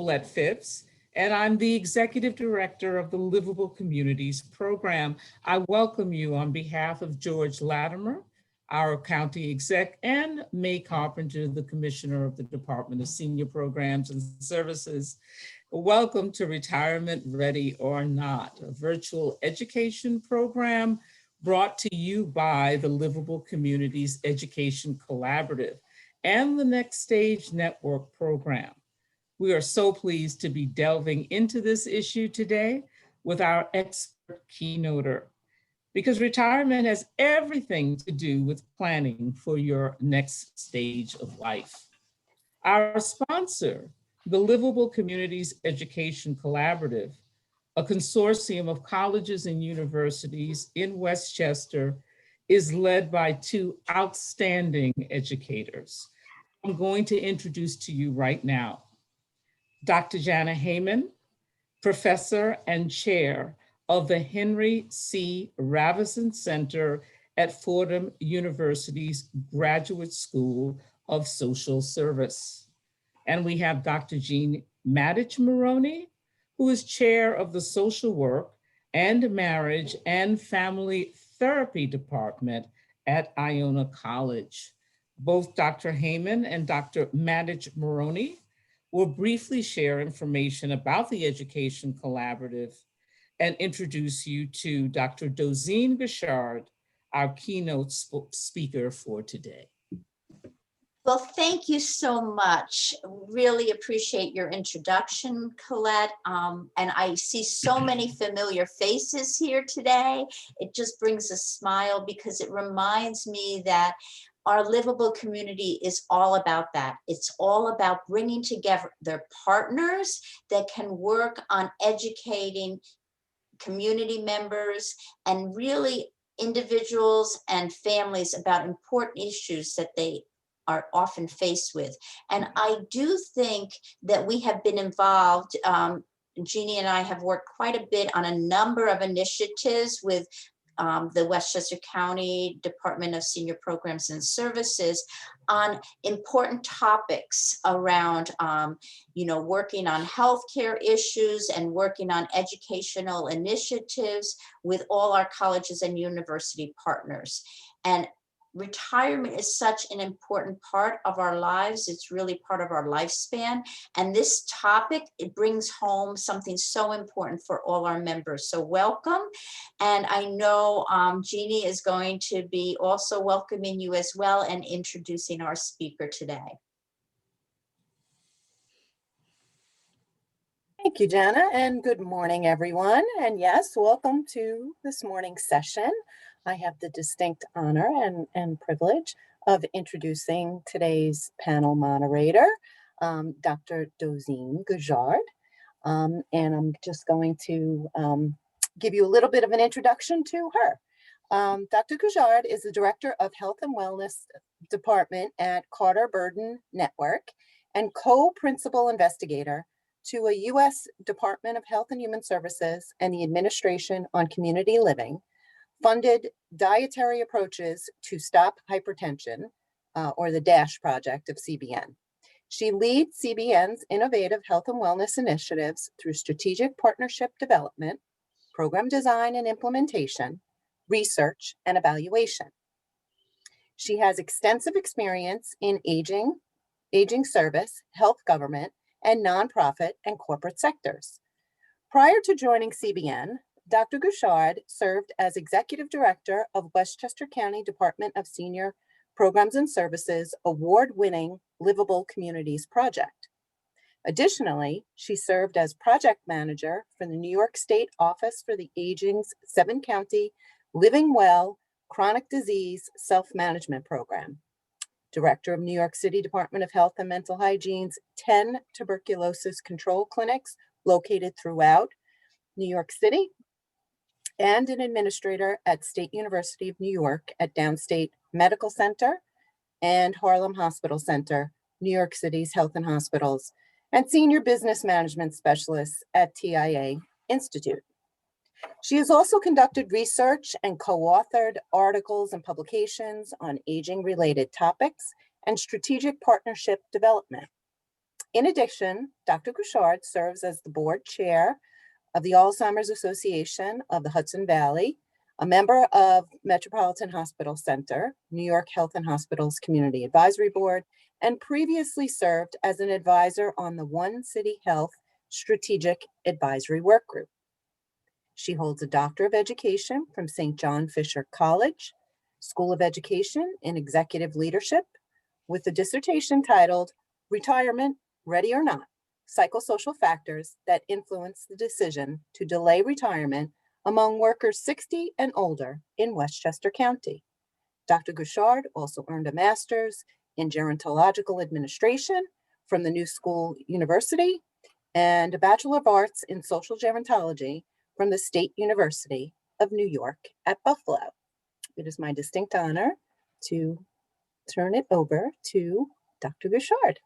Colette Phipps, and I'm the Executive Director of the Livable Communities Program. I welcome you on behalf of George Latimer, our county exec, and May Carpenter, the Commissioner of the Department of Senior Programs and Services. Welcome to Retirement Ready or Not, a virtual education program brought to you by the Livable Communities Education Collaborative and the Next Stage Network program. We are so pleased to be delving into this issue today with our expert keynoter, because retirement has everything to do with planning for your next stage of life. Our sponsor, the Livable Communities Education Collaborative, a consortium of colleges and universities in Westchester, is led by two outstanding educators. I'm going to introduce to you right now, Dr. Janna Heyman, Professor and Chair of the Henry C. Ravison Center at Fordham University's Graduate School of Social Service. And we have Dr. Jeanne Matich-Maroney, who is Chair of the Social Work and Marriage and Family Therapy Department at Iona College. Both Dr. Heyman and Dr. Matich-Maroney will briefly share information about the Education Collaborative and introduce you to Dr. Dozene Guishard, our keynote speaker for today. Well, thank you so much. Really appreciate your introduction, Colette. And I see so many familiar faces here today. It just brings a smile because it reminds me that our livable community is all about that. It's all about bringing together their partners that can work on educating community members and really individuals and families about important issues that they are often faced with. And I do think that we have been involved, Jeannie and I have worked quite a bit on a number of initiatives with the Westchester County Department of Senior Programs and Services on important topics around, working on healthcare issues and working on educational initiatives with all our colleges and university partners. And retirement is such an important part of our lives. It's really part of our lifespan. And this topic, it brings home something so important for all our members. So welcome. And I know Jeannie is going to be also welcoming you as well and introducing our speaker today. Thank you, Janna, and good morning, everyone. And yes, welcome to this morning's session. I have the distinct honor and privilege of introducing today's panel moderator, Dr. Dozene Guishard. And I'm just going to give you a little bit of an introduction to her. Dr. Guishard is the Director of Health and Wellness Department at Carter-Burden Network and co-principal investigator to a U.S. Department of Health and Human Services and the Administration on Community Living funded dietary approaches to stop hypertension, or the DASH project of CBN. She leads CBN's innovative health and wellness initiatives through strategic partnership development, program design and implementation, research, and evaluation. She has extensive experience in aging service, health government, and nonprofit and corporate sectors. Prior to joining CBN, Dr. Guishard served as Executive Director of Westchester County Department of Senior Programs and Services award-winning Livable Communities Project. Additionally, she served as Project Manager for the New York State Office for the Aging's 7-county Living Well Chronic Disease Self-Management Program, Director of New York City Department of Health and Mental Hygiene's 10 tuberculosis control clinics located throughout New York City, and an administrator at State University of New York at Downstate Medical Center and Harlem Hospital Center, New York City's Health and Hospitals, and Senior Business Management Specialist at TIA Institute. She has also conducted research and co-authored articles and publications on aging-related topics and strategic partnership development. In addition, Dr. Guishard serves as the board chair of the Alzheimer's Association of the Hudson Valley, a member of Metropolitan Hospital Center, New York Health and Hospitals Community Advisory Board, and previously served as an advisor on the One City Health Strategic Advisory Work Group. She holds a Doctor of Education from St. John Fisher College, School of Education in Executive Leadership, with a dissertation titled Retirement, Ready or Not, Psychosocial Factors That Influence the Decision to Delay Retirement Among Workers 60 and Older in Westchester County. Dr. Guishard also earned a master's in gerontological administration from the New School University and a Bachelor of Arts in social gerontology from the State University of New York at Buffalo. It is my distinct honor to turn it over to Dr. Guishard.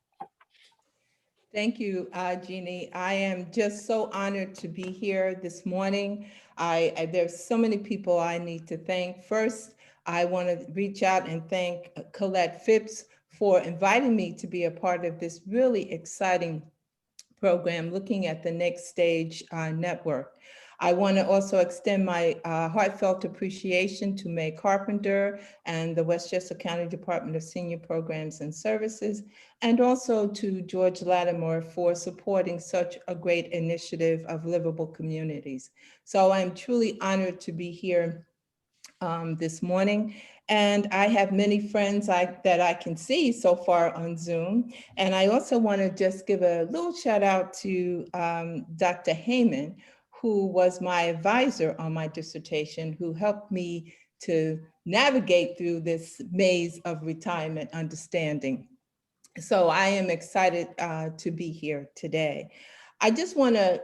Thank you, Jeannie. I am just so honored to be here this morning. There's so many people I need to thank. First, I want to reach out and thank Colette Phipps for inviting me to be a part of this really exciting program, looking at the Next Stage Network. I want to also extend my heartfelt appreciation to May Carpenter and the Westchester County Department of Senior Programs and Services, and also to George Lattimore for supporting such a great initiative of livable communities. So I'm truly honored to be here this morning. And I have many friends that I can see so far on Zoom. And I also want to just give a little shout out to Dr. Heyman, who was my advisor on my dissertation, who helped me to navigate through this maze of retirement understanding. So I am excited to be here today. I just want to,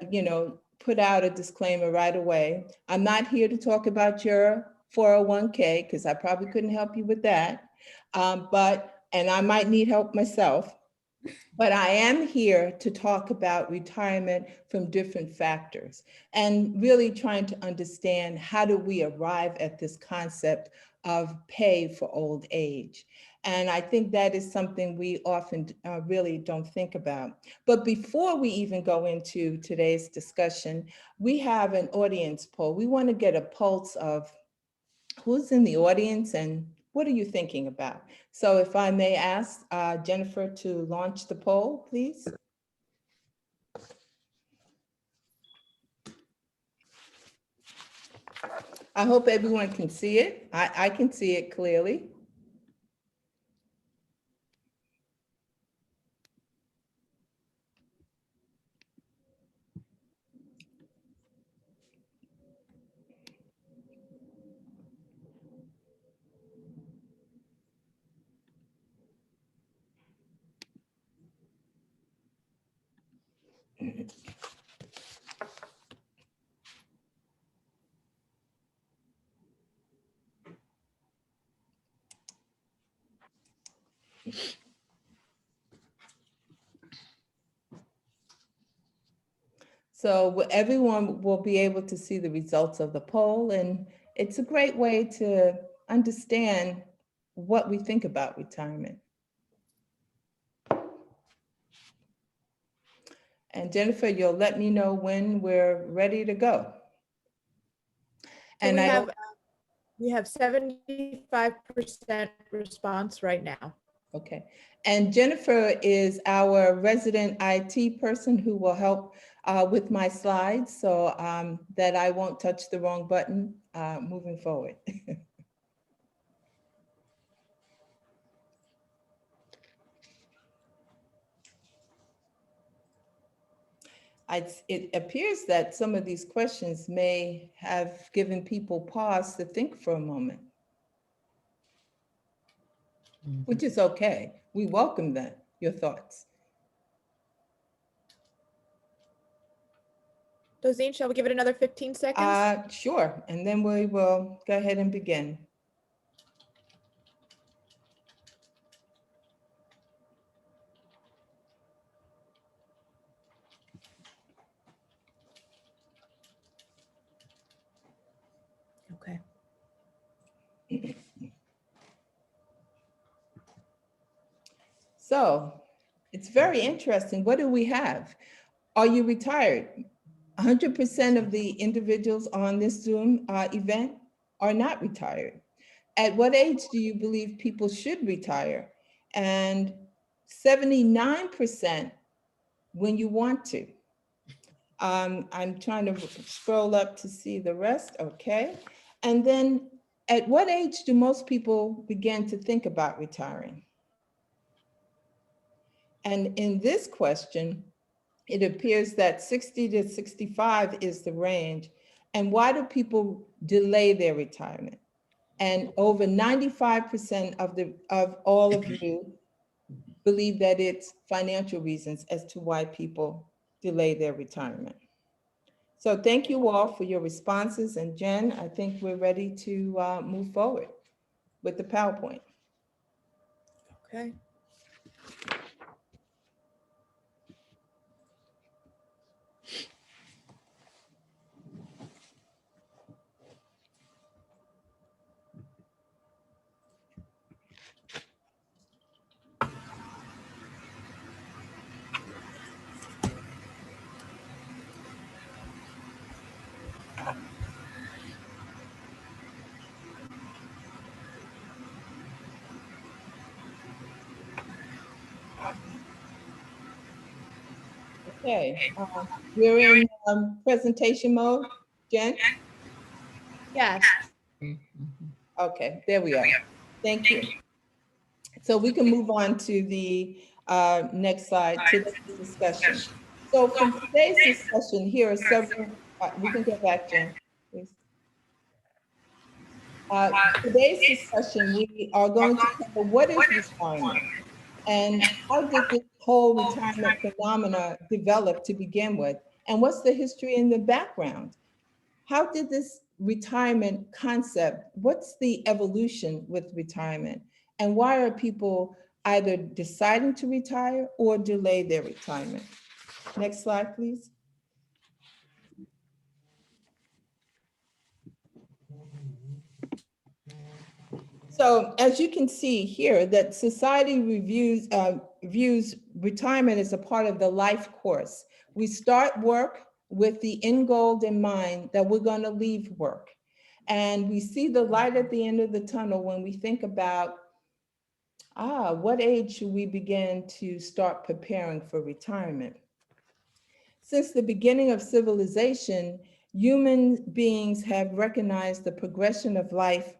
put out a disclaimer right away. I'm not here to talk about your 401k, because I probably couldn't help you with that. And I might need help myself. But I am here to talk about retirement from different factors and really trying to understand how do we arrive at this concept of pay for old age. And I think that is something we often really don't think about. But before we even go into today's discussion, we have an audience poll. We want to get a pulse of who's in the audience and what are you thinking about? So if I may ask Jennifer to launch the poll, please. I hope everyone can see it. I can see it clearly. So everyone will be able to see the results of the poll, and it's a great way to understand what we think about retirement. And Jennifer, you'll let me know when we're ready to go. And And we have 75% response right now. Okay. And Jennifer is our resident IT person who will help with my slides so that I won't touch the wrong button moving forward. It appears that some of these questions may have given people pause to think for a moment, which is okay. We welcome that, your thoughts. Dozene, shall we give it another 15 seconds? Sure, and then we will go ahead and begin. Okay. So it's very interesting. What do we have? Are you retired? 100% of the individuals on this Zoom event are not retired. At what age do you believe people should retire? And 79% when you want to. I'm trying to scroll up to see the rest, okay. And then at what age do most people begin to think about retiring? And in this question, it appears that 60 to 65 is the range. And why do people delay their retirement? And over 95% of all of you believe that it's financial reasons as to why people delay their retirement. So thank you all for your responses. And Jen, I think we're ready to move forward with the PowerPoint. Okay. Okay, we're in presentation mode, Jen? Yes. Okay, there we are. Thank you. So we can move on to the next slide, today's discussion. So for today's discussion, here are several, we can go back, Jen, please. Today's discussion, we are going to cover what is retirement and how did this whole retirement phenomena develop to begin with, and what's the history and the background? How did this retirement concept, what's the evolution with retirement? And why are people either deciding to retire or delay their retirement? Next slide, please. So as you can see here, that society views retirement as a part of the life course. We start work with the end goal in mind that we're going to leave work. And we see the light at the end of the tunnel when we think about, what age should we begin to start preparing for retirement? Since the beginning of civilization, human beings have recognized the progression of life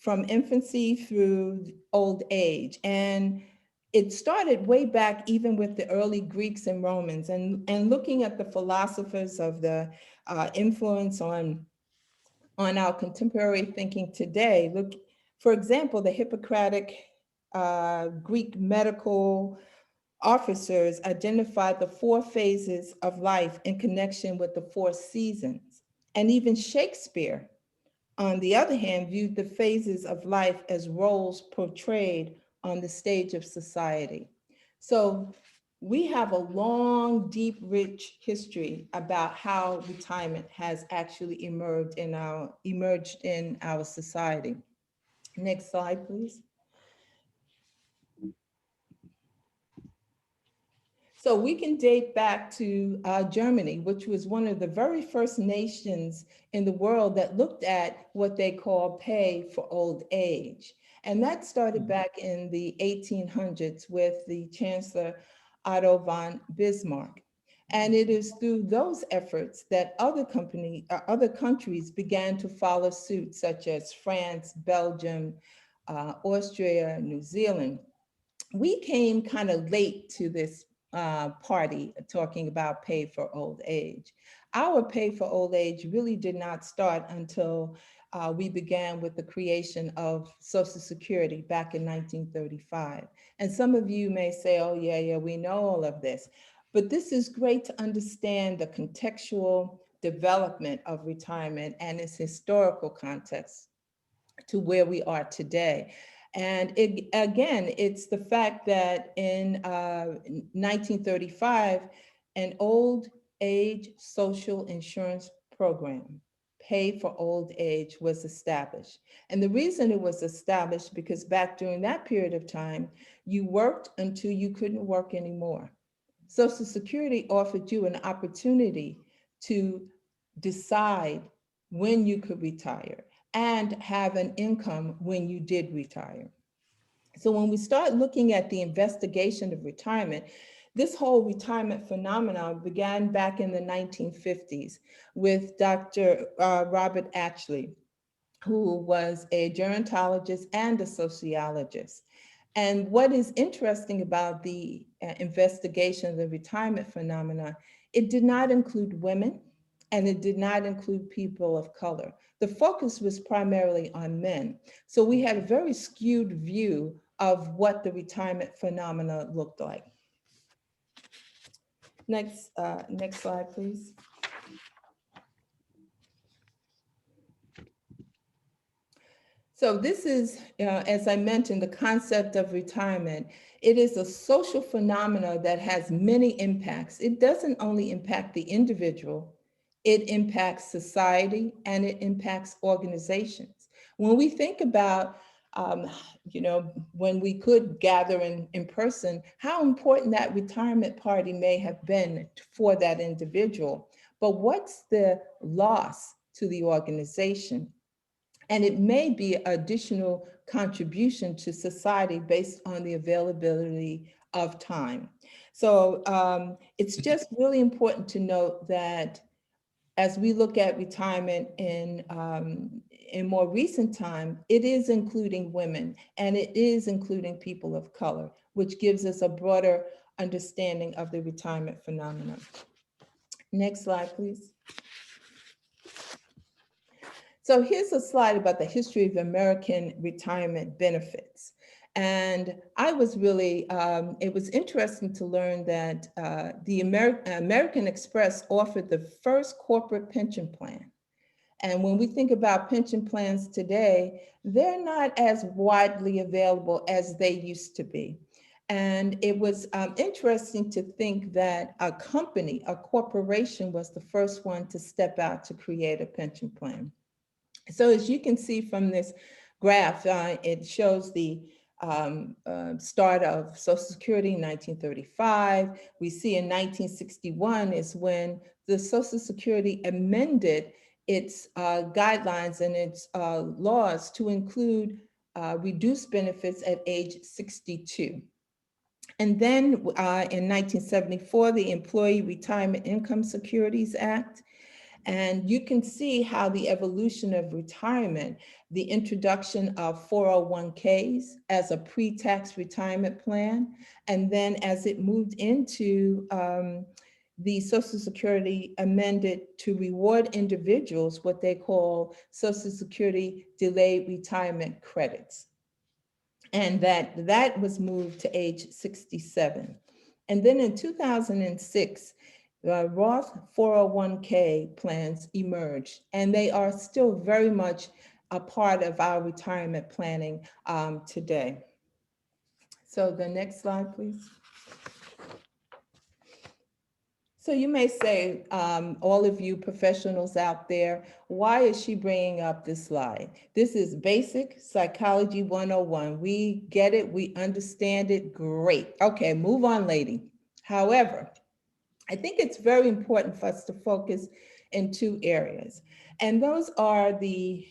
from infancy through old age. And it started way back even with the early Greeks and Romans, and looking at the philosophers of the influence on our contemporary thinking today. Look, for example, the Hippocratic Greek medical officers identified the 4 phases of life in connection with the 4 seasons. And even Shakespeare, on the other hand, viewed the phases of life as roles portrayed on the stage of society. So we have a long, deep, rich history about how retirement has actually emerged in our society. Next slide, please. So we can date back to Germany, which was one of the very first nations in the world that looked at what they call pay for old age. And that started back in the 1800s with the Chancellor Otto von Bismarck. And it is through those efforts that other countries began to follow suit, such as France, Belgium, Austria, New Zealand. We came kind of late to this party talking about pay for old age. Our pay for old age really did not start until we began with the creation of Social Security back in 1935. And some of you may say, oh yeah, we know all of this. But this is great to understand the contextual development of retirement and its historical context to where we are today. And again, it's the fact that in 1935, an old age social insurance program, pay for old age was established. And the reason it was established because back during that period of time, you worked until you couldn't work anymore. Social Security offered you an opportunity to decide when you could retire and have an income when you did retire. So when we start looking at the investigation of retirement, this whole retirement phenomenon began back in the 1950s with Dr. Robert Ashley, who was a gerontologist and a sociologist. And what is interesting about the investigation of the retirement phenomena, it did not include women and it did not include people of color. The focus was primarily on men. So we had a very skewed view of what the retirement phenomena looked like. Next slide, please. So this is, as I mentioned, the concept of retirement. It is a social phenomenon that has many impacts. It doesn't only impact the individual, it impacts society and it impacts organizations. When we think about, when we could gather in person, how important that retirement party may have been for that individual. But what's the loss to the organization? And it may be additional contribution to society based on the availability of time. So it's just really important to note that as we look at retirement in more recent time, it is including women and it is including people of color, which gives us a broader understanding of the retirement phenomenon. Next slide, please. So here's a slide about the history of American retirement benefits. And I was really, it was interesting to learn that the American Express offered the first corporate pension plan. And when we think about pension plans today, they're not as widely available as they used to be. And it was interesting to think that a company, a corporation was the first one to step out to create a pension plan. So as you can see from this graph, it shows the start of Social Security in 1935. We see in 1961 is when the Social Security amended its guidelines and its laws to include reduced benefits at age 62. And then in 1974, the Employee Retirement Income Securities Act. And you can see how the evolution of retirement, the introduction of 401ks as a pre-tax retirement plan, and then as it moved into the Social Security amended to reward individuals what they call Social Security delayed retirement credits. And that was moved to age 67. And then in 2006, Roth 401k plans emerged, and they are still very much a part of our retirement planning today. So the next slide, please. So you may say, all of you professionals out there, why is she bringing up this slide? This is basic psychology 101. We get it, we understand it, great. Okay, move on, lady. However, I think it's very important for us to focus in two areas. And those are the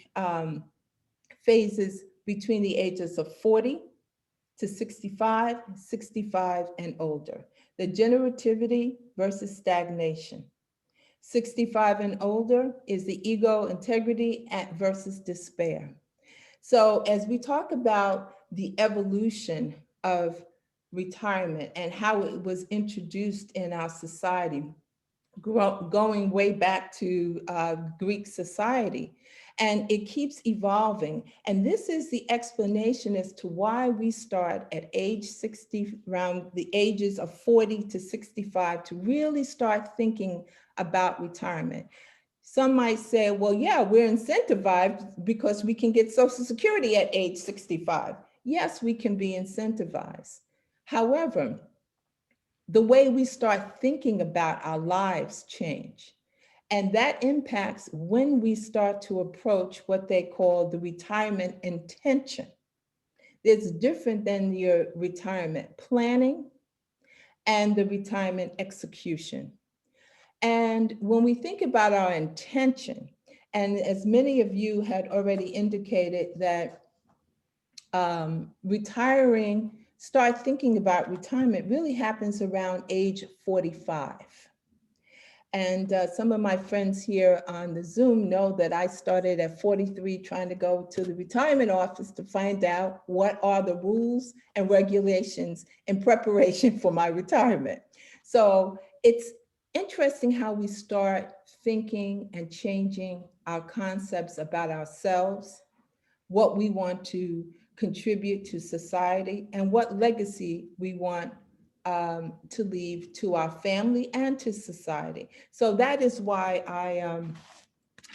phases between the ages of 40 to 65, 65 and older. The generativity versus stagnation. 65 and older is the ego integrity versus despair. So as we talk about the evolution of retirement and how it was introduced in our society, going way back to Greek society, and it keeps evolving. And this is the explanation as to why we start at age 60, around the ages of 40 to 65, to really start thinking about retirement. Some might say, well, yeah, we're incentivized because we can get Social Security at age 65. Yes, we can be incentivized. However, the way we start thinking about our lives change. And that impacts when we start to approach what they call the retirement intention. It's different than your retirement planning and the retirement execution. And when we think about our intention, and as many of you had already indicated that start thinking about retirement really happens around age 45. And some of my friends here on the Zoom know that I started at 43 trying to go to the retirement office to find out what are the rules and regulations in preparation for my retirement. So it's interesting how we start thinking and changing our concepts about ourselves, what we want to contribute to society, and what legacy we want to leave to our family and to society. So that is why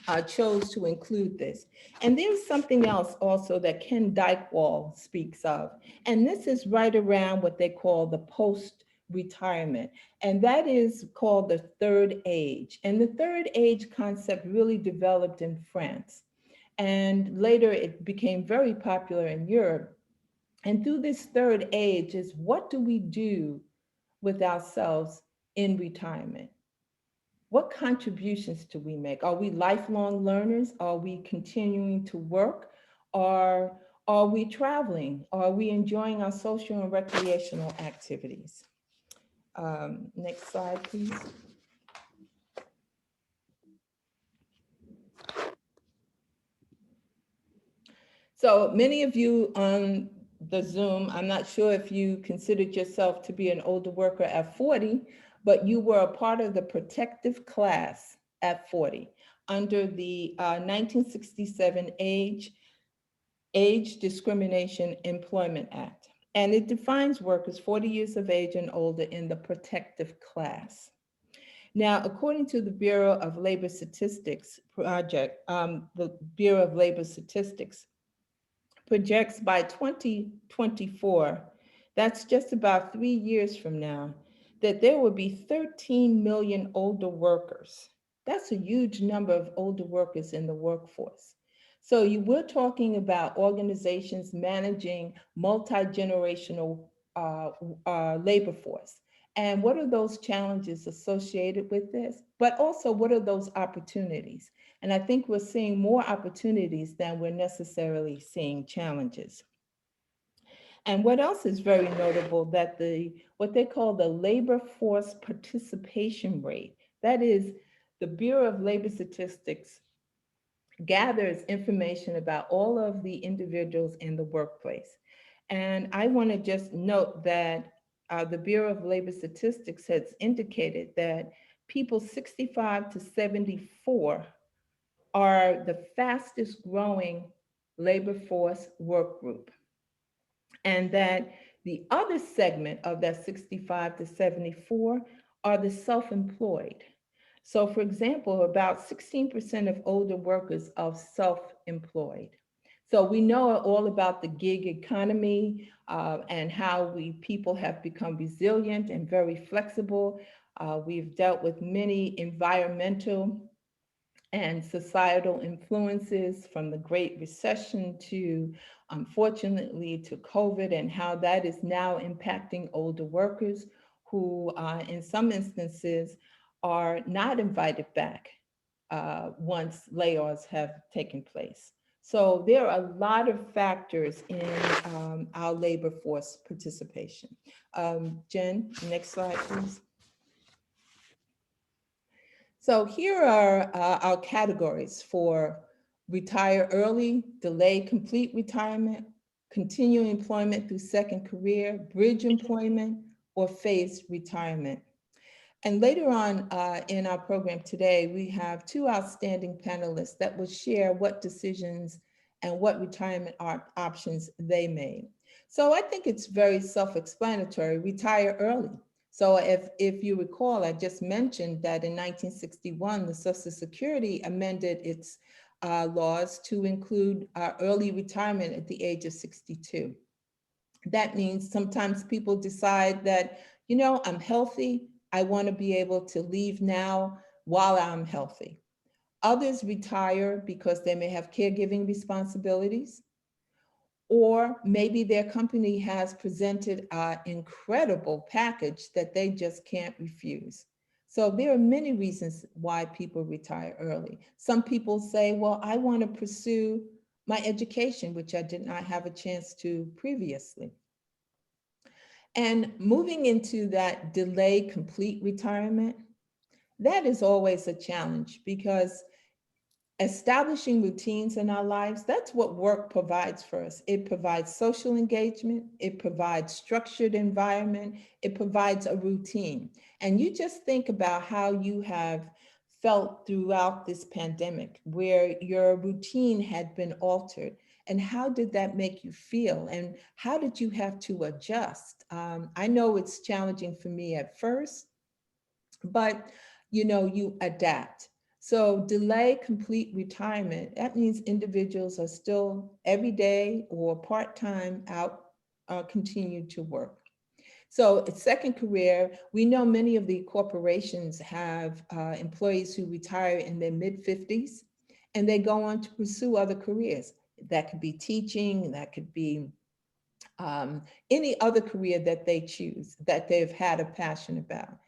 I chose to include this. And there's something else also that Ken Dykewall speaks of, and this is right around what they call the post-retirement, and that is called the third age. And the third age concept really developed in France, and later it became very popular in Europe. And through this third age is, what do we do with ourselves in retirement? What contributions do we make? Are we lifelong learners? Are we continuing to work? Are we traveling? Are we enjoying our social and recreational activities? Next slide, please. So many of you on the Zoom, I'm not sure if you considered yourself to be an older worker at 40, but you were a part of the protective class at 40 under the 1967 Age Discrimination Employment Act. And it defines workers 40 years of age and older in the protective class. Now, according to the Bureau of Labor Statistics the Bureau of Labor Statistics projects by 2024, that's just about 3 years from now, that there will be 13 million older workers. That's a huge number of older workers in the workforce. So we're talking about organizations managing multi-generational labor force. And what are those challenges associated with this? But also, what are those opportunities? And I think we're seeing more opportunities than we're necessarily seeing challenges. And what else is very notable, that what they call the labor force participation rate, that is, the Bureau of Labor Statistics gathers information about all of the individuals in the workplace. And I want to just note that the Bureau of Labor Statistics has indicated that people 65 to 74 are the fastest growing labor force work group. And that the other segment of that 65 to 74 are the self-employed. So for example, about 16% of older workers are self-employed. So we know all about the gig economy and how people have become resilient and very flexible. We've dealt with many environmental and societal influences, from the Great Recession to, unfortunately, to COVID, and how that is now impacting older workers who, in some instances, are not invited back once layoffs have taken place. So there are a lot of factors in our labor force participation. Jen, next slide, please. So here are our categories for retire early, delay complete retirement, continue employment through second career, bridge employment, or phased retirement. And later on in our program today, we have two outstanding panelists that will share what decisions and what retirement options they made. So I think it's very self-explanatory: retire early. So if you recall, I just mentioned that in 1961, the Social Security amended its laws to include early retirement at the age of 62. That means sometimes people decide that, I'm healthy, I want to be able to leave now while I'm healthy. Others retire because they may have caregiving responsibilities, or maybe their company has presented an incredible package that they just can't refuse. So there are many reasons why people retire early. Some people say, well, I want to pursue my education, which I did not have a chance to previously. And moving into that delayed complete retirement, that is always a challenge, because establishing routines in our lives, that's what work provides for us. It provides social engagement, it provides structured environment, it provides a routine. And you just think about how you have felt throughout this pandemic, where your routine had been altered. And how did that make you feel? And how did you have to adjust? I know it's challenging for me at first, but you adapt. So delay complete retirement, that means individuals are still every day or part-time out, continue to work. So a second career, we know many of the corporations have employees who retire in their mid-50s, and they go on to pursue other careers. That could be teaching, that could be any other career that they choose, that they've had a passion about.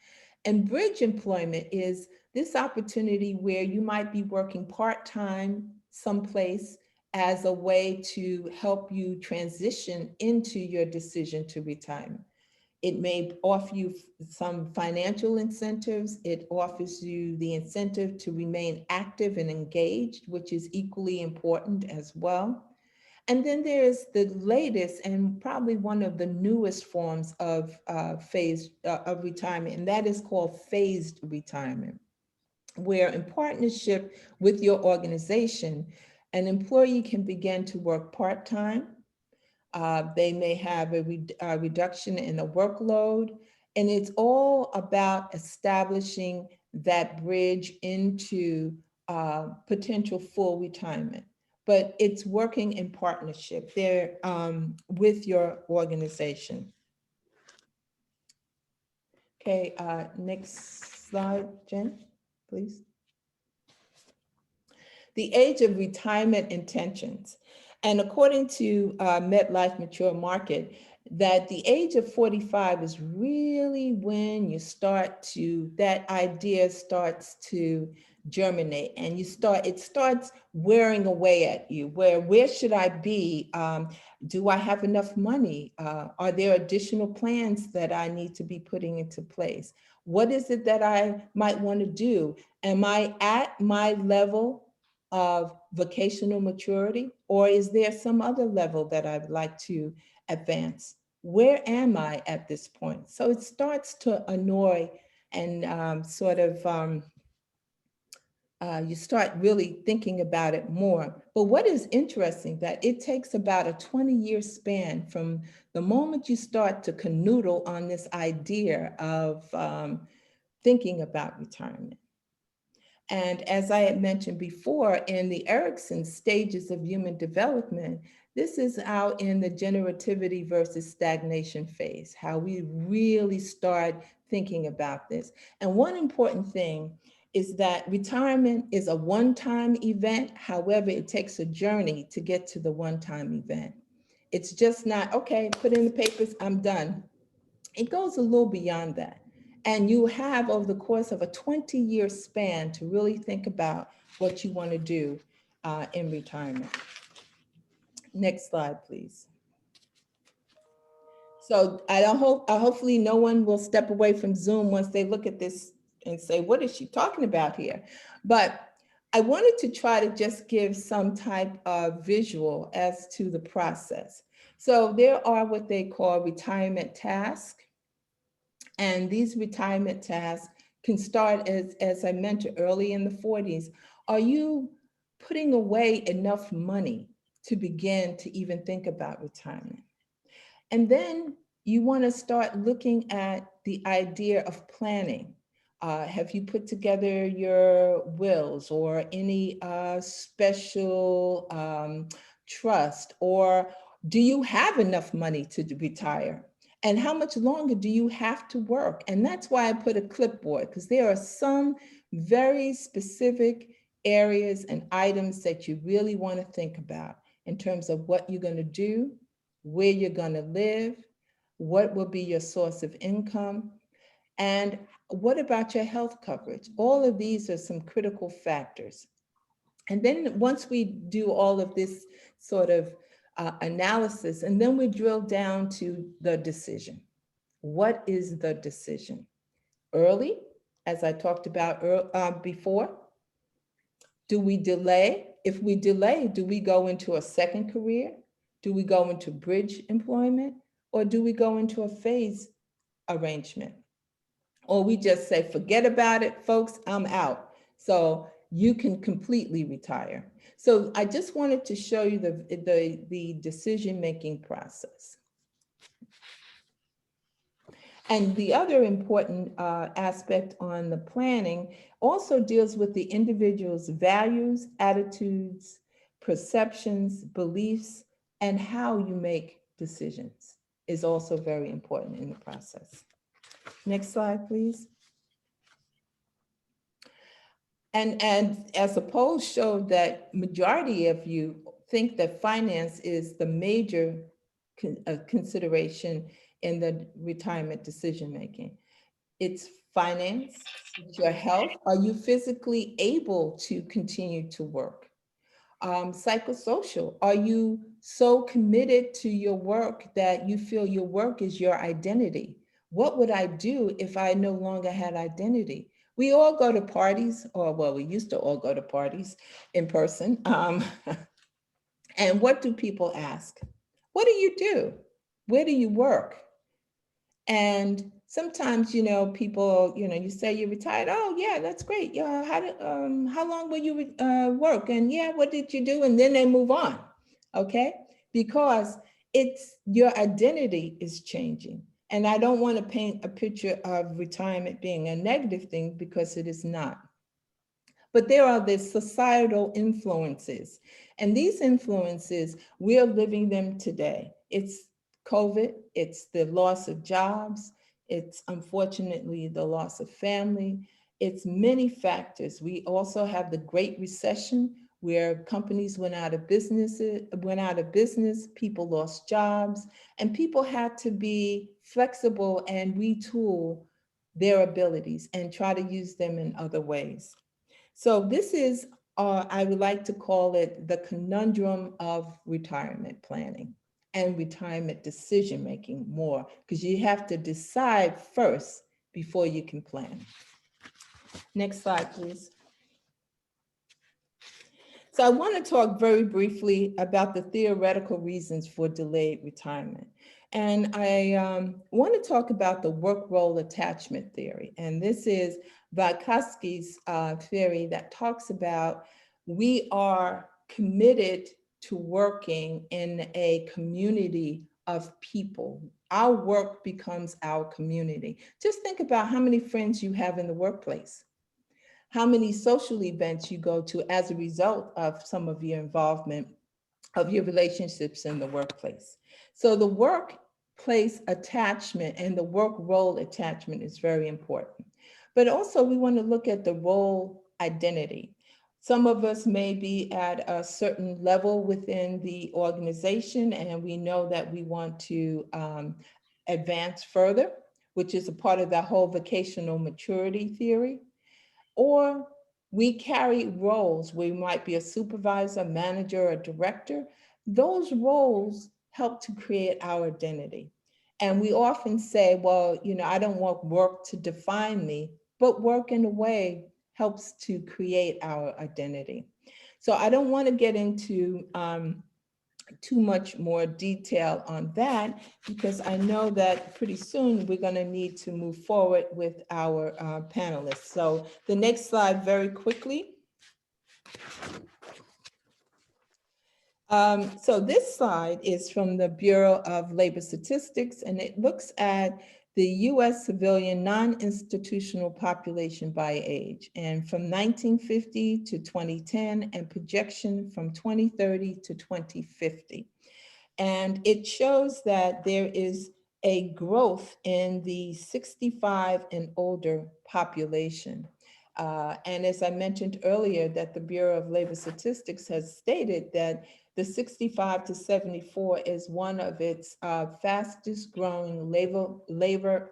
And bridge employment is this opportunity where you might be working part-time someplace as a way to help you transition into your decision to retire. It may offer you some financial incentives. It offers you the incentive to remain active and engaged, which is equally important as well. And then there's the latest and probably one of the newest forms of of retirement, and that is called phased retirement, where in partnership with your organization, an employee can begin to work part-time. They may have a reduction in the workload, and it's all about establishing that bridge into potential full retirement. But it's working in partnership there with your organization. Okay, next slide, Jen, please. The age of retirement intentions. And according to MetLife Mature Market, that the age of 45 is really when you start to, that idea starts to germinate, and it starts wearing away at you, where should I be? Do I have enough money? Are there additional plans that I need to be putting into place? What is it that I might want to do? Am I at my level of vocational maturity, or is there some other level that I'd like to advance? Where am I at this point? So it starts to annoy and you start really thinking about it more. But what is interesting, that it takes about a 20-year span from the moment you start to canoodle on this idea of thinking about retirement. And as I had mentioned before, in the Erikson stages of human development, this is out in the generativity versus stagnation phase, how we really start thinking about this. And one important thing is that retirement is a one-time event. However, it takes a journey to get to the one-time event. It's just not, okay, put in the papers, I'm done. It goes a little beyond that. And you have, over the course of a 20-year span, to really think about what you want to do in retirement. Next slide, please. So hopefully no one will step away from Zoom once they look at this and say, what is she talking about here? But I wanted to try to just give some type of visual as to the process. So there are what they call retirement tasks. And these retirement tasks can start, as I mentioned, early in the 40s. Are you putting away enough money to begin to even think about retirement? And then you want to start looking at the idea of planning. Have you put together your wills or any special trust, or do you have enough money to retire? And how much longer do you have to work? And that's why I put a clipboard, because there are some very specific areas and items that you really want to think about in terms of what you're going to do, where you're going to live, what will be your source of income, and what about your health coverage? All of these are some critical factors. And then once we do all of this sort of analysis, and then we drill down to the decision. What is the decision? Early, as I talked about before. Do we delay? If we delay, do we go into a second career? Do we go into bridge employment? Or do we go into a phase arrangement? Or we just say, forget about it, folks, I'm out. So you can completely retire. So I just wanted to show you the decision-making process. And the other important aspect on the planning also deals with the individual's values, attitudes, perceptions, beliefs, and how you make decisions is also very important in the process. Next slide, please. And as a poll showed that majority of you think that finance is the major consideration in the retirement decision-making. It's finance, it's your health. Are you physically able to continue to work? Psychosocial, are you so committed to your work that you feel your work is your identity? What would I do if I no longer had identity? We all go to parties, or well, we used to all go to parties in person. And what do people ask? What do you do? Where do you work? And sometimes, you know, people, you know, you say you're retired. Oh, yeah, that's great. Yeah, how long will you work? And yeah, what did you do? And then they move on, okay? Because it's your identity is changing. And I don't want to paint a picture of retirement being a negative thing, because it is not. But there are the societal influences. And these influences, we are living them today. It's COVID, it's the loss of jobs, it's unfortunately the loss of family, it's many factors. We also have the Great Recession, where companies went out of business, people lost jobs, and people had to be flexible and retool their abilities and try to use them in other ways. So this is, I would like to call it the conundrum of retirement planning and retirement decision-making more, because you have to decide first before you can plan. Next slide, please. So I want to talk very briefly about the theoretical reasons for delayed retirement. And I want to talk about the work-role attachment theory. And this is Vygotsky's theory that talks about we are committed to working in a community of people. Our work becomes our community. Just think about how many friends you have in the workplace, how many social events you go to as a result of some of your involvement of your relationships in the workplace. So the workplace attachment and the work role attachment is very important. But also we want to look at the role identity. Some of us may be at a certain level within the organization, and we know that we want to advance further, which is a part of that whole vocational maturity theory. Or we carry roles. We might be a supervisor, manager, or director. Those roles help to create our identity. And we often say, well, you know, I don't want work to define me, but work in a way helps to create our identity. So I don't want to get into too much more detail on that, because I know that pretty soon we're going to need to move forward with our panelists. So the next slide very quickly. So this slide is from the Bureau of Labor Statistics, and it looks at the US civilian non-institutional population by age, and from 1950 to 2010, and projection from 2030 to 2050. And it shows that there is a growth in the 65 and older population. And as I mentioned earlier, that the Bureau of Labor Statistics has stated that the 65 to 74 is one of its fastest growing labor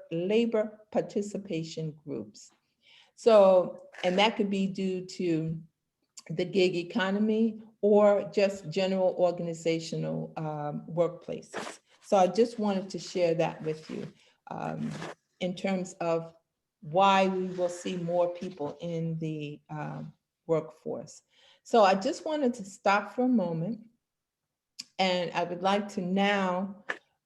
participation groups. So, and that could be due to the gig economy or just general organizational workplaces. So I just wanted to share that with you in terms of why we will see more people in the workforce. So I just wanted to stop for a moment, and I would like to now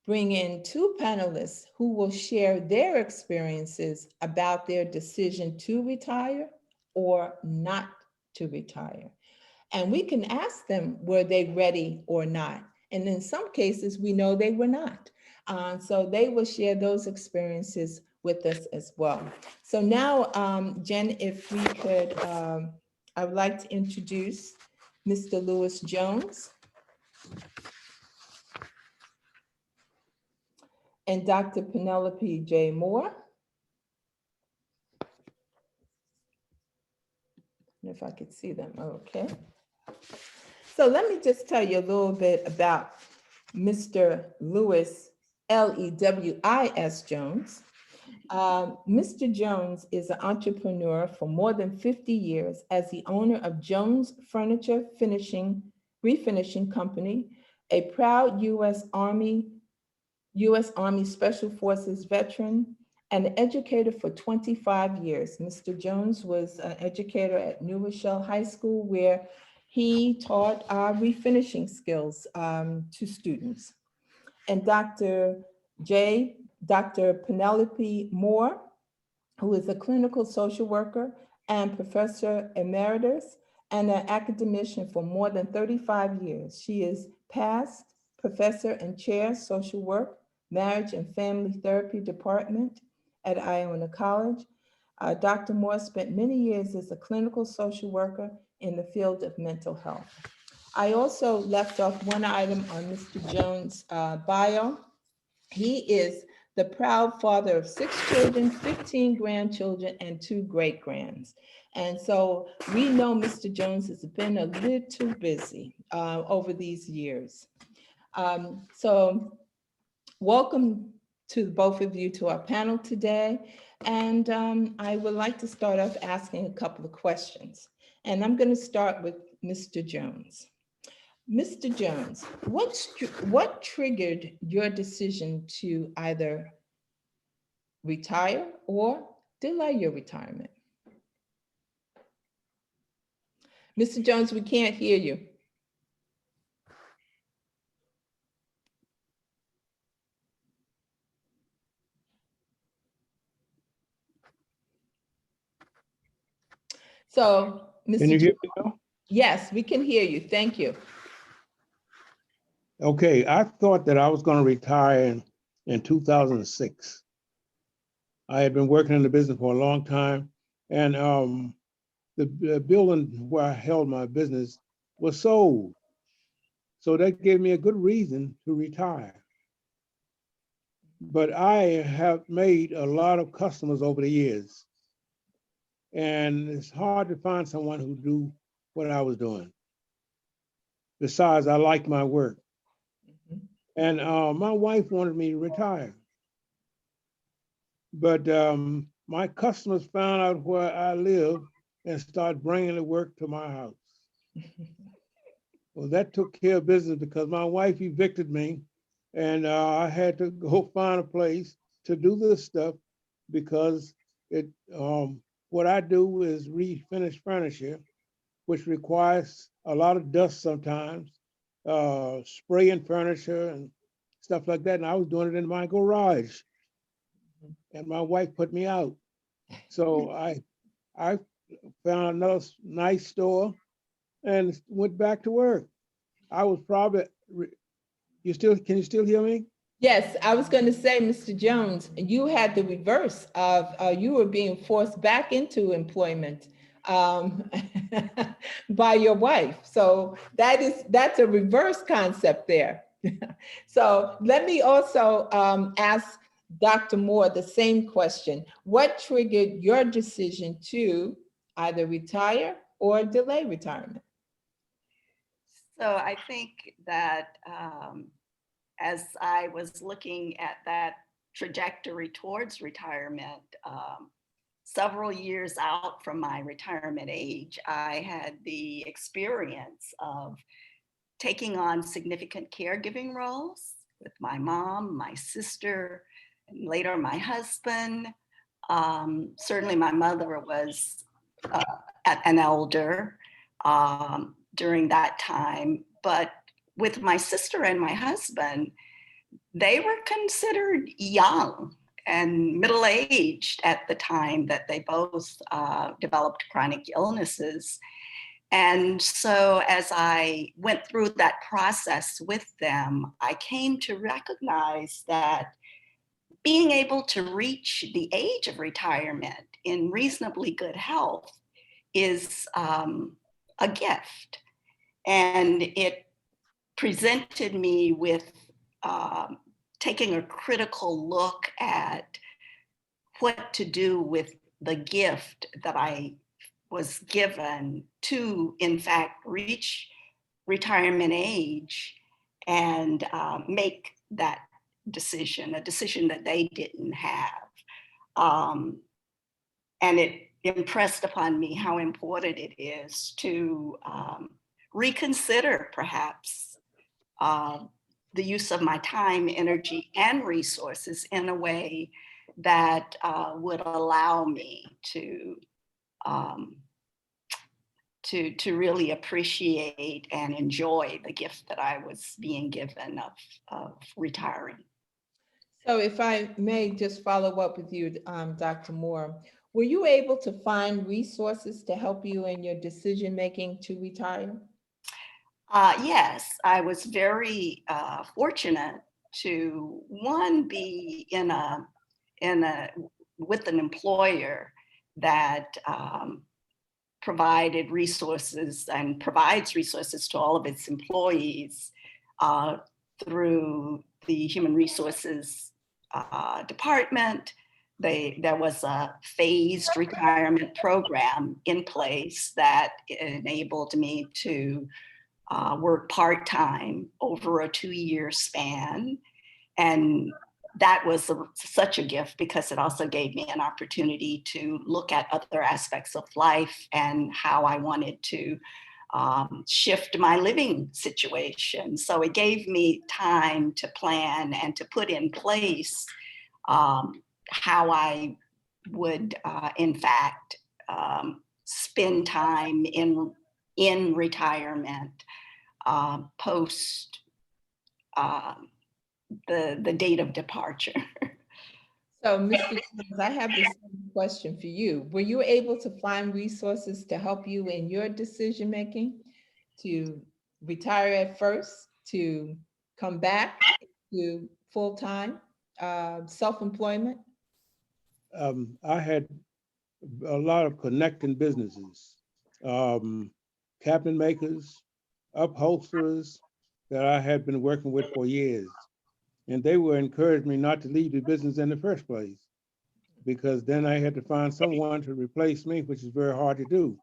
bring in two panelists who will share their experiences about their decision to retire or not to retire. And we can ask them, were they ready or not? And in some cases, we know they were not. So they will share those experiences with us as well. So now, Jen, if we could, I would like to introduce Mr. Lewis Jones and Dr. Penelope J. Moore. If I could see them, okay. So let me just tell you a little bit about Mr. Lewis, L-E-W-I-S Jones. Mr. Jones is an entrepreneur for more than 50 years as the owner of Jones Furniture Refinishing Company, a proud U.S. Army Special Forces veteran, and an educator for 25 years. Mr. Jones was an educator at New Rochelle High School, where he taught refinishing skills to students. And Dr. Penelope Moore, who is a clinical social worker and professor emeritus and an academician for more than 35 years. She is past professor and chair social work, marriage and family therapy department at Iona College. Dr. Moore spent many years as a clinical social worker in the field of mental health. I also left off one item on Mr. Jones' bio. He is the proud father of 6 children, 15 grandchildren, and 2 great-grands. And so we know Mr. Jones has been a little busy over these years. So welcome to both of you to our panel today. And I would like to start off asking a couple of questions. And I'm going to start with Mr. Jones. Mr. Jones, what triggered your decision to either retire or delay your retirement? Mr. Jones, we can't hear you. So, Mr. Can you hear me now? Yes, we can hear you. Thank you. Okay, I thought that I was going to retire in 2006. I had been working in the business for a long time, and the building where I held my business was sold. So that gave me a good reason to retire. But I have made a lot of customers over the years, and it's hard to find someone who do what I was doing. Besides, I like my work. And my wife wanted me to retire. But my customers found out where I live and started bringing the work to my house. Well, that took care of business because my wife evicted me, and I had to go find a place to do this stuff because what I do is refinish furniture, which requires a lot of dust sometimes, spraying furniture and stuff like that. And I was doing it in my garage, and my wife put me out. So I found another nice store and went back to work. I was probably, can you still hear me? Yes, I was going to say, Mr. Jones, you had the reverse of, you were being forced back into employment by your wife. So that's a reverse concept there. So let me also ask Dr. Moore the same question. What triggered your decision to either retire or delay retirement? So I think that as I was looking at that trajectory towards retirement, several years out from my retirement age, I had the experience of taking on significant caregiving roles with my mom, my sister, and later my husband. Certainly my mother was an elder during that time, but with my sister and my husband, they were considered young and middle-aged at the time that they both developed chronic illnesses. And so as I went through that process with them, I came to recognize that being able to reach the age of retirement in reasonably good health is a gift. And it presented me with taking a critical look at what to do with the gift that I was given to, in fact, reach retirement age and make that decision, a decision that they didn't have. And it impressed upon me how important it is to reconsider perhaps the use of my time, energy, and resources in a way that would allow me to really appreciate and enjoy the gift that I was being given of retiring. So if I may just follow up with you, Dr. Moore, were you able to find resources to help you in your decision-making to retire? Yes, I was very fortunate to, one, be with an employer that provided resources and provides resources to all of its employees through the Human Resources Department. There was a phased retirement program in place that enabled me to work part-time over a 2-year span. And that was such a gift because it also gave me an opportunity to look at other aspects of life and how I wanted to shift my living situation. So it gave me time to plan and to put in place how I would, in fact, spend time in retirement post the date of departure. So, Mr. Jones, I have the same question for you. Were you able to find resources to help you in your decision-making to retire at first, to come back to full-time self-employment? I had a lot of connecting businesses, cabinet makers, upholsterers that I had been working with for years. And they were encouraging me not to leave the business in the first place, because then I had to find someone to replace me, which is very hard to do.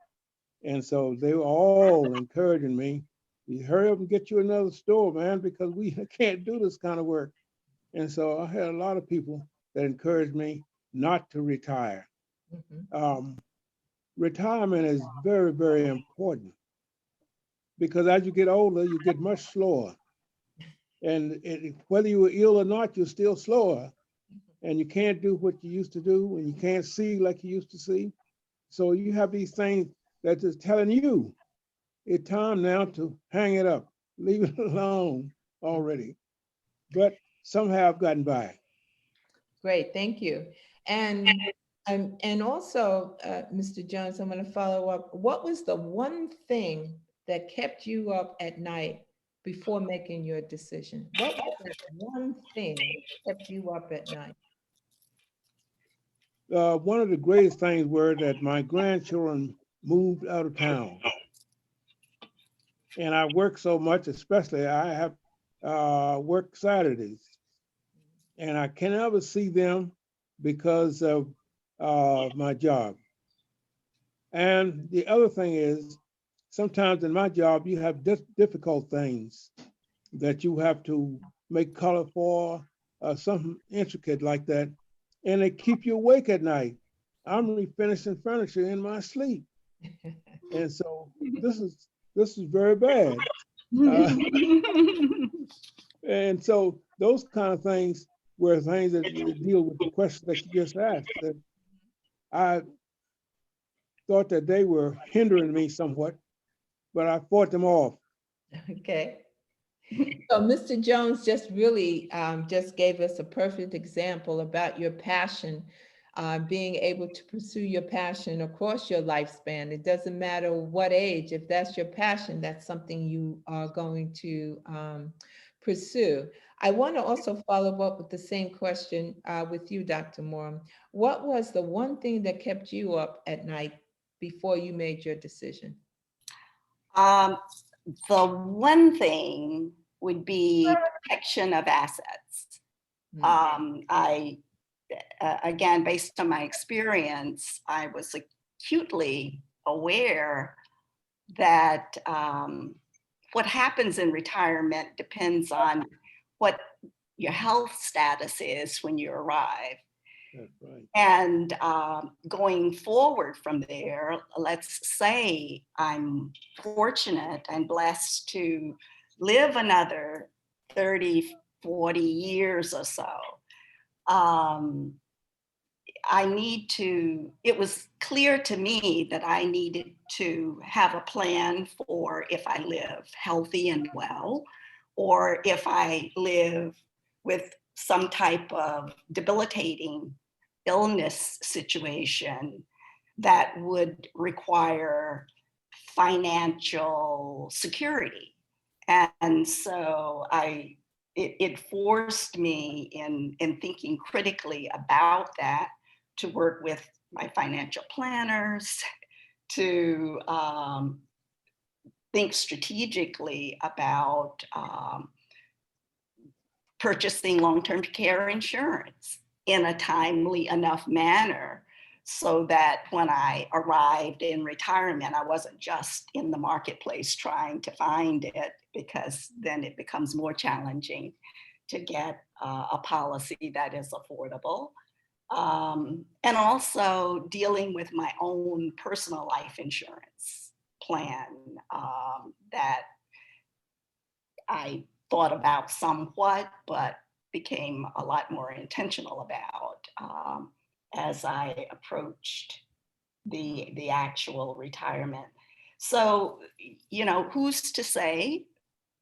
And so they were all encouraging me, hurry up and get you another store, man, because we can't do this kind of work. And so I had a lot of people that encouraged me not to retire. Mm-hmm. Retirement is very, very important, because as you get older, you get much slower. And whether you were ill or not, you're still slower. And you can't do what you used to do, and you can't see like you used to see. So you have these things that is telling you, it's time now to hang it up, leave it alone already. But somehow I've gotten by. Great, thank you. And also, Mr. Jones, I'm going to follow up. What was the one thing that kept you up at night before making your decision? What was that one thing that kept you up at night? One of the greatest things were that my grandchildren moved out of town. And I work so much, especially I have work Saturdays. And I can never see them because of my job. And the other thing is, sometimes in my job, you have difficult things that you have to make color for, something intricate like that, and they keep you awake at night. I'm refinishing furniture in my sleep, and so this is very bad. And so those kind of things were things that deal with the question that you just asked. That I thought that they were hindering me somewhat, but I fought them off. Okay. So Mr. Jones just really just gave us a perfect example about your passion, being able to pursue your passion across your lifespan. It doesn't matter what age, if that's your passion, that's something you are going to pursue. I want to also follow up with the same question with you, Dr. Moore. What was the one thing that kept you up at night before you made your decision? The one thing would be protection of assets. Again, based on my experience, I was acutely aware that what happens in retirement depends on what your health status is when you arrive. That's right. And going forward from there, let's say I'm fortunate and blessed to live another 30, 40 years or so. It was clear to me that I needed to have a plan for if I live healthy and well, or if I live with some type of debilitating illness situation that would require financial security. And so it forced me in thinking critically about that, to work with my financial planners, to think strategically about purchasing long-term care insurance in a timely enough manner, so that when I arrived in retirement, I wasn't just in the marketplace trying to find it, because then it becomes more challenging to get a policy that is affordable. And also dealing with my own personal life insurance plan that I thought about somewhat, but became a lot more intentional about as I approached the actual retirement. So, who's to say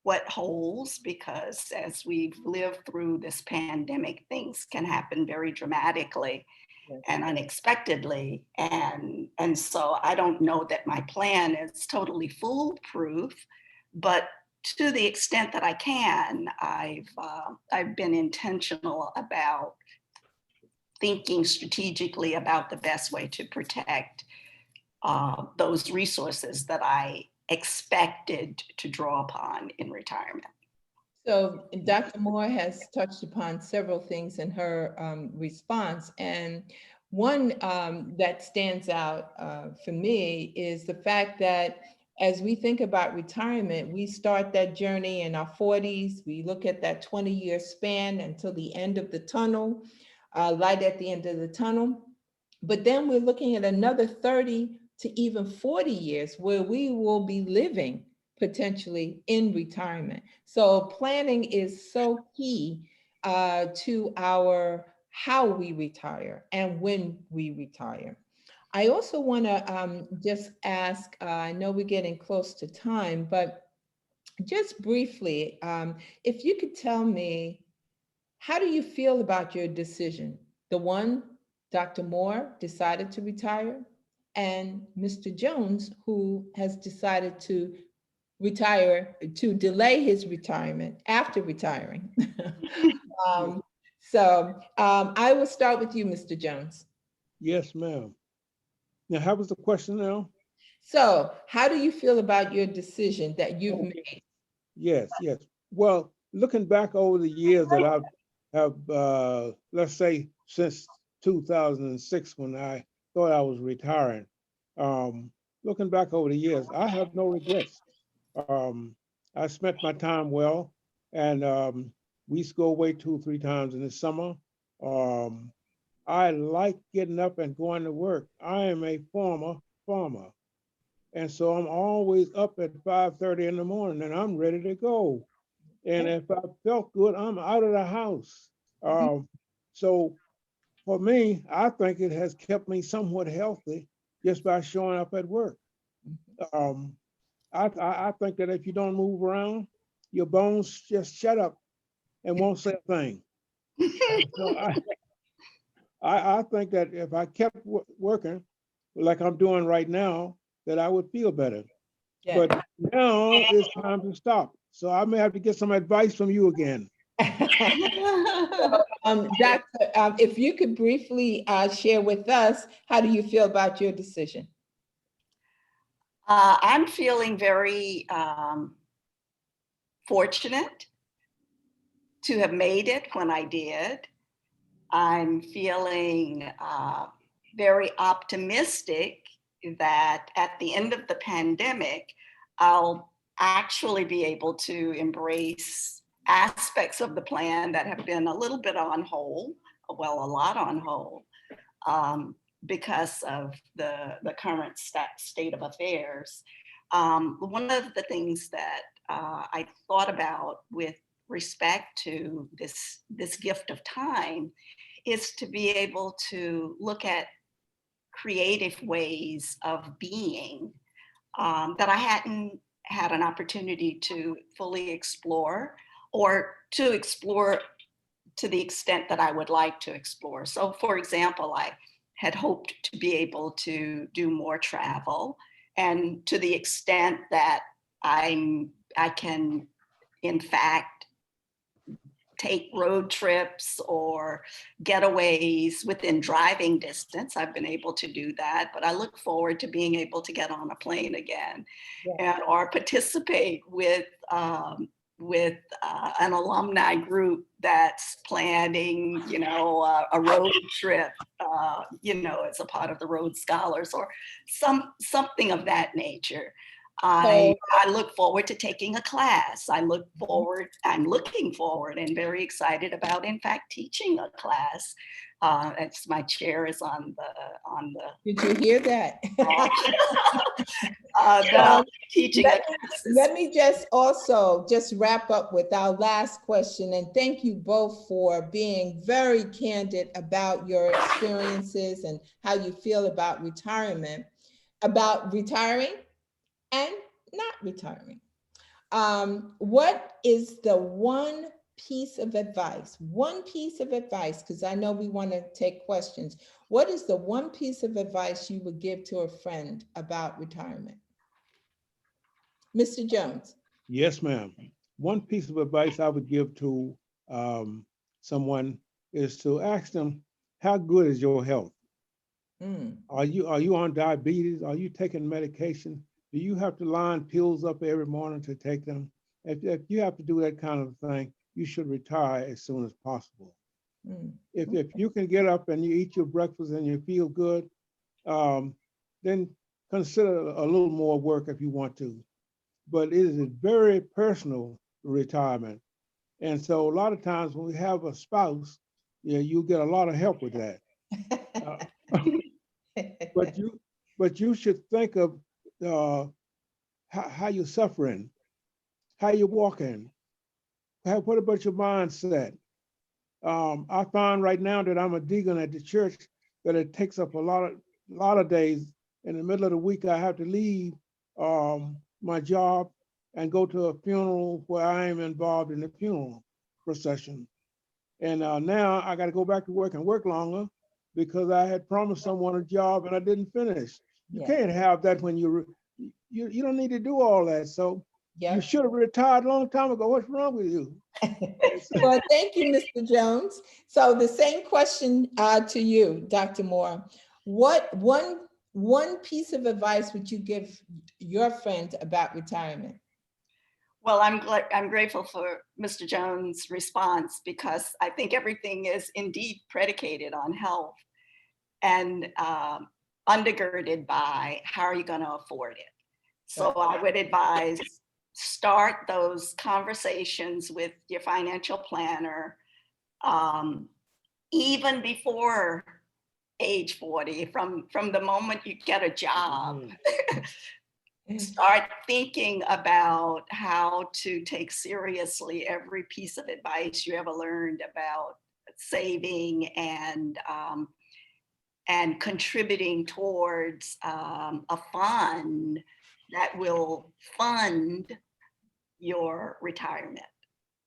what holds? Because as we've lived through this pandemic, things can happen very dramatically and unexpectedly. And so I don't know that my plan is totally foolproof, but to the extent that I can, I've been intentional about thinking strategically about the best way to protect those resources that I expected to draw upon in retirement. So Dr. Moore has touched upon several things in her response. And one that stands out for me is the fact that as we think about retirement, we start that journey in our 40s. We look at that 20-year span until the end of the tunnel, light at the end of the tunnel. But then we're looking at another 30 to even 40 years where we will be living potentially in retirement. So planning is so key to our how we retire and when we retire. I also want to just ask, I know we're getting close to time, but just briefly, if you could tell me, how do you feel about your decision? The one, Dr. Moore decided to retire, and Mr. Jones, who has decided to retire, to delay his retirement after retiring. I will start with you, Mr. Jones. Yes, ma'am. Now, how was the question now? So how do you feel about your decision that you've made? Yes, yes. Well, looking back over the years that I've have, let's say since 2006 when I thought I was retiring, looking back over the years, I have no regrets. Um, I spent my time well, and we used to go away 2 or 3 times in the summer. Um, I like getting up and going to work. I am a former farmer. And so I'm always up at 5:30 in the morning and I'm ready to go. And if I felt good, I'm out of the house. So for me, I think it has kept me somewhat healthy just by showing up at work. Um, I think that if you don't move around, your bones just shut up and won't say a thing. So I think that if I kept working like I'm doing right now, that I would feel better. Yeah. But now it's time to stop. So I may have to get some advice from you again. Doctor, if you could briefly share with us, how do you feel about your decision? I'm feeling very fortunate to have made it when I did. I'm feeling very optimistic that at the end of the pandemic, I'll actually be able to embrace aspects of the plan that have been a little bit on hold, well, a lot on hold, because of the current state of affairs. One of the things that I thought about with respect to this gift of time is to be able to look at creative ways of being that I hadn't had an opportunity to fully explore, or to explore to the extent that I would like to explore. So for example, I had hoped to be able to do more travel, and to the extent that I can, in fact, take road trips or getaways within driving distance. I've been able to do that, but I look forward to being able to get on a plane again, and or participate with an alumni group that's planning, a road trip, as a part of the Rhodes Scholars, or something of that nature. I look forward to taking a class. I'm looking forward and very excited about, in fact, teaching a class. It's my chair is on the. Did you hear that? Teaching a class. Let me just wrap up with our last question, and thank you both for being very candid about your experiences and how you feel about retirement, about retiring and not retiring. What is the one piece of advice, because I know we want to take questions. What is the one piece of advice you would give to a friend about retirement? Mr. Jones. Yes, ma'am. One piece of advice I would give to someone is to ask them, how good is your health? Are you on diabetes? Are you taking medication? Do you have to line pills up every morning to take them? If you have to do that kind of thing, you should retire as soon as possible. If you can get up and you eat your breakfast and you feel good, then consider a little more work if you want to. But it is a very personal retirement. And so a lot of times when we have a spouse, you get a lot of help with that. But you should think of how you're suffering, how you're walking. What about your mindset? I find right now that I'm a deacon at the church, that it takes up a lot of days. In the middle of the week, I have to leave my job and go to a funeral where I am involved in the funeral procession. And now I got to go back to work and work longer because I had promised someone a job and I didn't finish. You can't have that when you don't need to do all that. So you should have retired a long time ago. What's wrong with you? Well, thank you, Mr. Jones. So the same question to you, Dr. Moore. What one piece of advice would you give your friend about retirement? Well, I'm grateful for Mr. Jones' response, because I think everything is indeed predicated on health and undergirded by how are you going to afford it. So I would advise, start those conversations with your financial planner even before age 40, from the moment you get a job. Start thinking about how to take seriously every piece of advice you ever learned about saving and contributing towards a fund that will fund your retirement.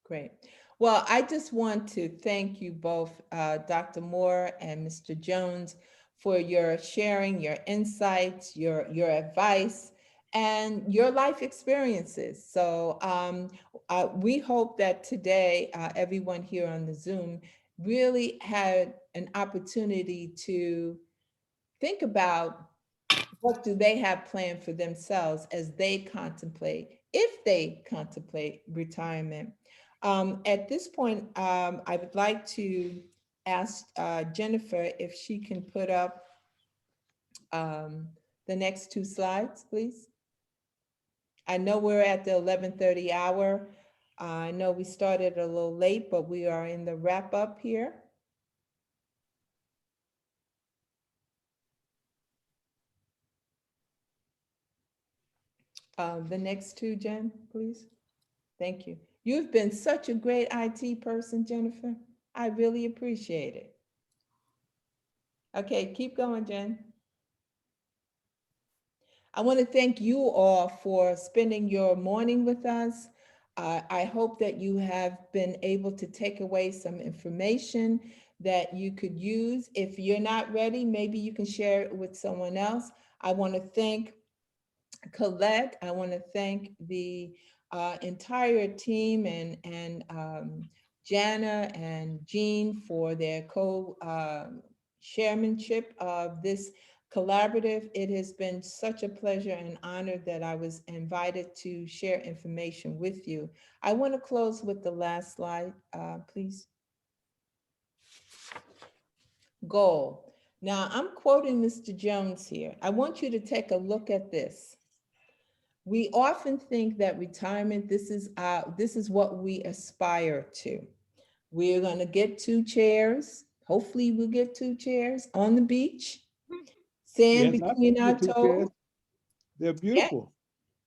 Great. Well, I just want to thank you both, Dr. Moore and Mr. Jones, for your sharing, your insights, your advice, and your life experiences. So we hope that today, everyone here on the Zoom really had an opportunity to think about what do they have planned for themselves as they contemplate, if they contemplate retirement. At this point, I would like to ask Jennifer if she can put up the next two slides, please. I know we're at the 11:30 hour. I know we started a little late, but we are in the wrap up here. The next two, Jen, please. Thank you. You've been such a great IT person, Jennifer. I really appreciate it. Okay, keep going, Jen. I want to thank you all for spending your morning with us. I hope that you have been able to take away some information that you could use. If you're not ready, maybe you can share it with someone else. I want to thank Colette. I want to thank the entire team and Janna and Jeanne for their co-chairmanship of this collaborative. It has been such a pleasure and honor that I was invited to share information with you. I want to close with the last slide, please. Goal. Now I'm quoting Mr. Jones here. I want you to take a look at this. We often think that retirement, this is what we aspire to. We're going to get 2 chairs. Hopefully we'll get 2 chairs on the beach, sand Yes, I between think our the two toes. chairs, they're beautiful.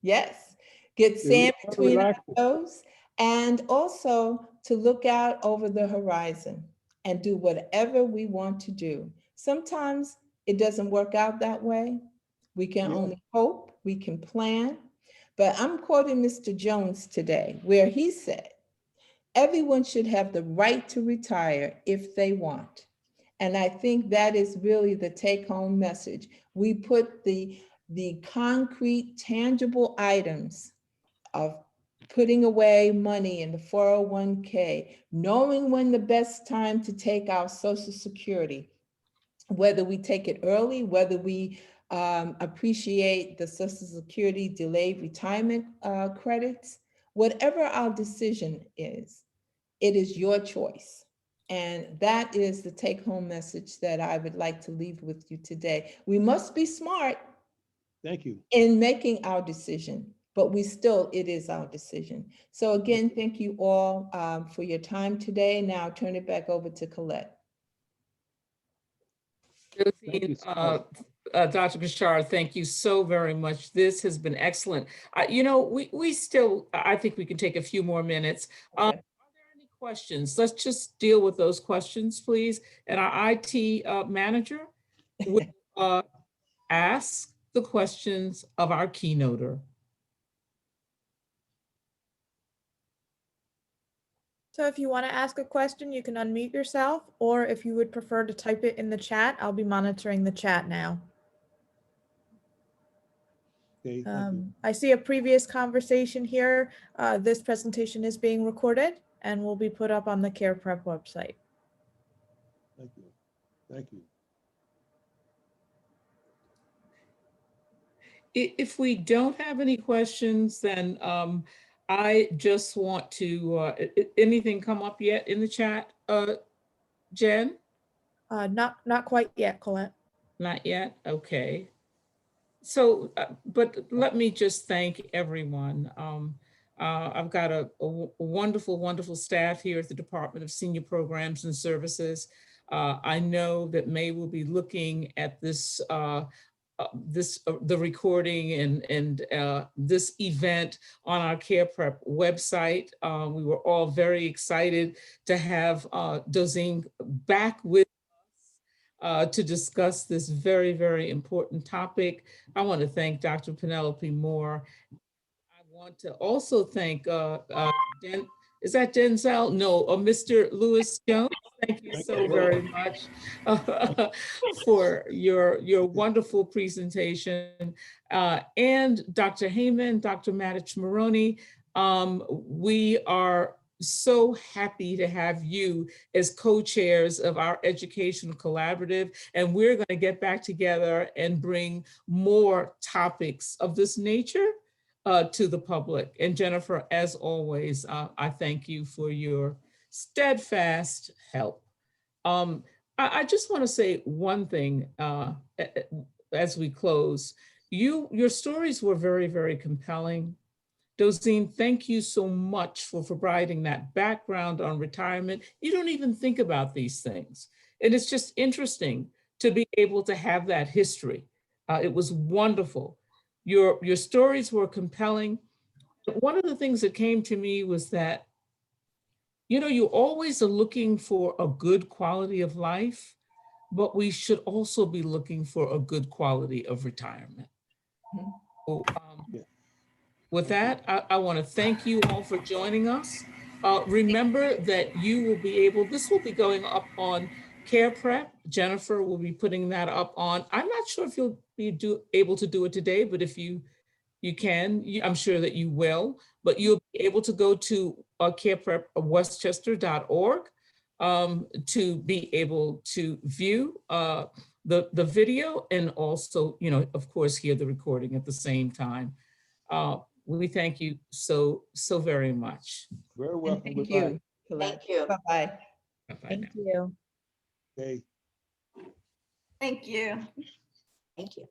Yes, get They look sand so between our relaxing. toes, and also to look out over the horizon and do whatever we want to do. Sometimes it doesn't work out that way. We can Yeah. only hope, we can plan. But I'm quoting Mr. Jones today, where he said, everyone should have the right to retire if they want. And I think that is really the take-home message. We put the concrete, tangible items of putting away money in the 401k, knowing when the best time to take our Social Security, whether we take it early, whether we appreciate the Social Security delayed retirement credits, whatever our decision is, it is your choice. And that is the take-home message that I would like to leave with you today. We must be smart. Thank you. In making our decision, but it is our decision. So again, thank you all for your time today. Now I'll turn it back over to Colette. Thank you so much. Dr. Guishard, thank you so very much. This has been excellent. You know, we still, I think we can take a few more minutes. Okay. Are there any questions? Let's just deal with those questions, please. And our IT manager will ask the questions of our keynoter. So if you want to ask a question, you can unmute yourself, or if you would prefer to type it in the chat, I'll be monitoring the chat now. Okay, thank you. I see a previous conversation here. This presentation is being recorded and will be put up on the Care Prep website. Thank you. Thank you. If we don't have any questions, then I just want to, anything come up yet in the chat, Jen? Not quite yet, Colette. Not yet? Okay. So, but let me just thank everyone. I've got a wonderful, wonderful staff here at the Department of Senior Programs and Services. I know that May will be looking at this, the recording and this event on our Care Prep website. We were all very excited to have Dozene back with to discuss this very, very important topic. I want to thank Dr. Penelope Moore. I want to also thank, is that Denzel? No, Mr. Lewis Jones. Thank you so very much for your wonderful presentation. And Dr. Heyman, Dr. Matich-Maroney, we are so happy to have you as co-chairs of our educational collaborative, and we're going to get back together and bring more topics of this nature to the public. And Jennifer, as always, I thank you for your steadfast help. I just want to say one thing as we close. Your stories were very, very compelling. Dozene, thank you so much for providing that background on retirement. You don't even think about these things. And it's just interesting to be able to have that history. It was wonderful. Your stories were compelling. One of the things that came to me was that, you know, you always are looking for a good quality of life, but we should also be looking for a good quality of retirement. So, with that, I want to thank you all for joining us. Remember that you will be able, this will be going up on Care Prep. Jennifer will be putting that up on, I'm not sure if you'll be able to do it today, but if you can, I'm sure that you will, but you'll be able to go to careprepwestchester.org to be able to view the video and also, you know, of course, hear the recording at the same time. We thank you so very much. Very welcome. Thank Goodbye. you. Colette. Thank you. Bye-bye. Bye-bye Thank now. you. Okay. Thank you. Thank you.